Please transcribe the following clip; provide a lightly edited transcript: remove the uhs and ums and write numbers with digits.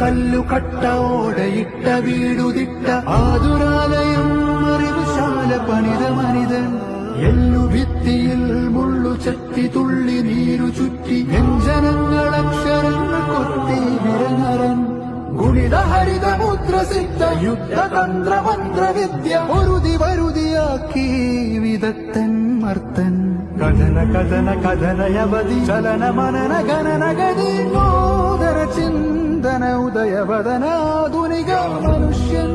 കല്ലുകട്ട ഓടയിട്ട വീടുതിട്ട ആതുരാലയം അറിവുശാല പണിത മനിതൻ എല്ലുഭിത്തിയിൽ മുള്ളു ചത്തി തുള്ളി നീരു ചുറ്റി വ്യഞ്ജനങ്ങൾ അക്ഷരങ്ങൾ കൊത്തി നിരങ്ങരൻ ഗുണിത ഹരിത മുദ്രസിദ്ധ യുദ്ധതന്ത്ര മന്ത്രവിദ്യ വരുതിയാക്കി വിദഗ്ധൻ മർത്തൻ കഥന കഥന കഥനയവധി ചലന മനന ഗണന ഗതി നൂതന ചിന്തന ഉദയവദനാധുനിക മനുഷ്യൻ